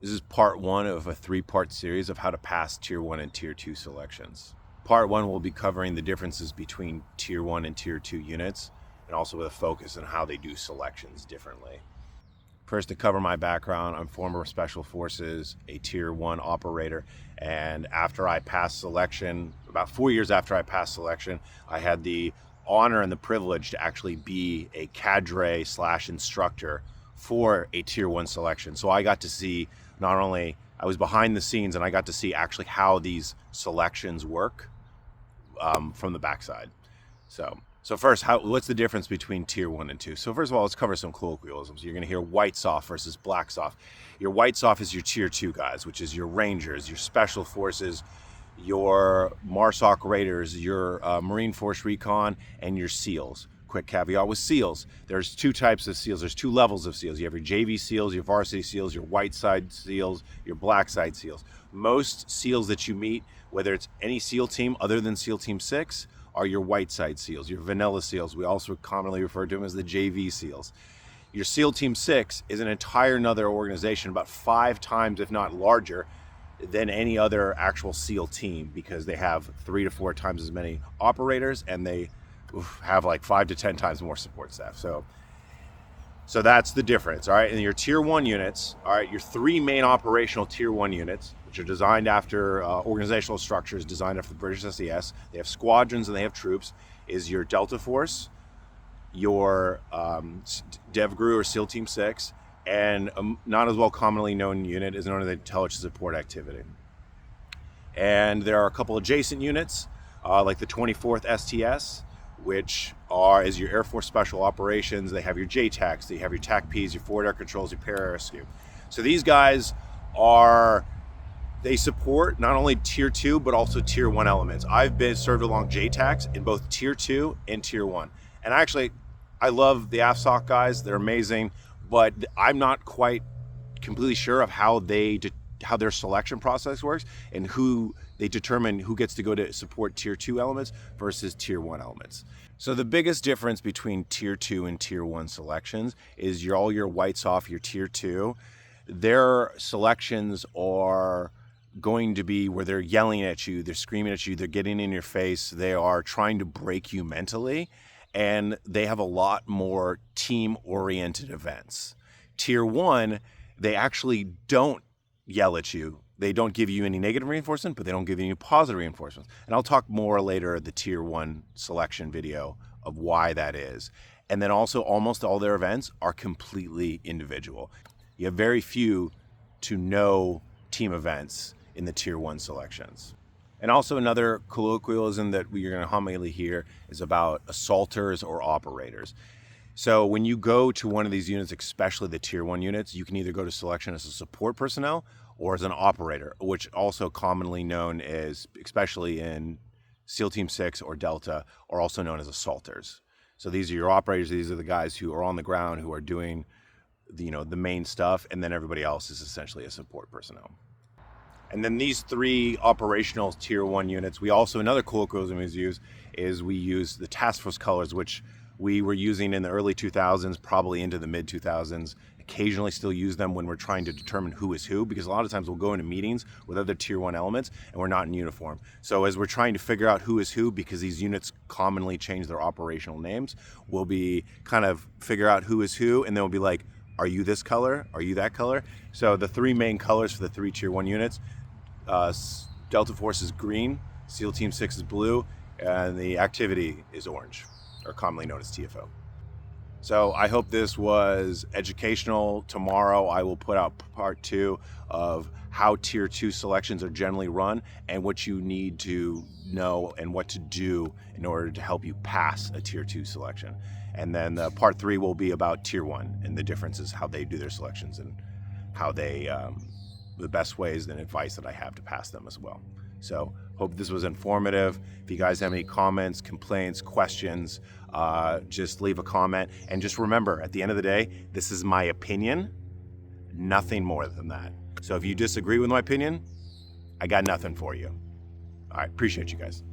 This is part one of a 3-part series of how to pass Tier 1 and Tier 2 selections. Part 1 will be covering the differences between Tier 1 and Tier 2 units, and also with a focus on how they do selections differently. First, to cover my background, I'm former Special Forces, a Tier 1 operator, and after I passed selection, about 4 years after I passed selection, I had the honor and the privilege to actually be a cadre / instructor for a Tier 1 selection. So I got to see, not only I was behind the scenes, and I got to see actually how these selections work from the backside. So first, what's the difference between Tier 1 and 2? So first of all, let's cover some colloquialisms. You're going to hear white soft versus black soft. Your white soft is your Tier 2 guys, which is your Rangers, your Special Forces, your Marsoc Raiders, your Marine Force Recon, and your SEALs. Quick caveat with SEALs. There's 2 types of SEALs. There's 2 levels of SEALs. You have your JV SEALs, your varsity SEALs, your white side SEALs, your black side SEALs. Most SEALs that you meet, whether it's any SEAL team other than SEAL Team 6, are your white side SEAls, your vanilla SEAls. We also commonly refer to them as the JV SEAls. Your SEAL Team 6 is an entire another organization, about 5 times, if not larger, than any other actual SEAL team, because they have 3 to 4 times as many operators, and they have like 5 to 10 times more support staff. So that's the difference, all right? And your Tier 1 units, all right, your 3 main operational Tier 1 units, which are designed after organizational structures designed after the British SES. They have squadrons and they have troops, is your Delta Force, your DEVGRU or SEAL Team 6, and a not as well commonly known unit is known as the Intelligence Support Activity. And there are a couple adjacent units, like the 24th STS, which is your Air Force Special Operations. They have your JTACs, they have your TACPs, your Forward Air Controls, your Pararescue. So these guys they support not only Tier 2, but also Tier 1 elements. I've served along JTACs in both Tier 2 and Tier 1. And I love the AFSOC guys, they're amazing, but I'm not quite completely sure of how their selection process works and who they determine who gets to go to support Tier 2 elements versus Tier 1 elements. So the biggest difference between Tier 2 and Tier 1 selections is all your whites off your Tier 2. Their selections are going to be where they're yelling at you, they're screaming at you, they're getting in your face, they are trying to break you mentally, and they have a lot more team-oriented events. Tier 1, they actually don't yell at you. They don't give you any negative reinforcement, but they don't give you any positive reinforcements. And I'll talk more later at the Tier 1 selection video of why that is. And then also almost all their events are completely individual. You have very few to no team events in the Tier 1 selections. And also another colloquialism that we're going to commonly hear is about assaulters or operators. So when you go to one of these units, especially the Tier 1 units, you can either go to selection as a support personnel or as an operator, which also commonly known as, especially in SEAL Team 6 or Delta, are also known as assaulters. So these are your operators, these are the guys who are on the ground, who are doing the main stuff, and then everybody else is essentially a support personnel. And then these 3 operational Tier 1 units, another colloquialism we use the task force colors, which we were using in the early 2000s, probably into the mid 2000s. Occasionally still use them when we're trying to determine who is who, because a lot of times we'll go into meetings with other Tier 1 elements and we're not in uniform. So as we're trying to figure out who is who, because these units commonly change their operational names, we'll be kind of figure out who is who, and then we'll be like, are you this color? Are you that color? So the 3 main colors for the 3 Tier 1 units, Delta Force is green, SEAL Team 6 is blue, and the activity is orange, or commonly known as TFO. So I hope this was educational. Tomorrow I will put out part 2 of how Tier 2 selections are generally run and what you need to know and what to do in order to help you pass a Tier 2 selection. And then part 3 will be about Tier 1 and the differences, how they do their selections and how they, the best ways and advice that I have to pass them as well. So hope this was informative. If you guys have any comments, complaints, questions, just leave a comment. And just remember, at the end of the day, this is my opinion, nothing more than that. So if you disagree with my opinion, I got nothing for you. All right, appreciate you guys.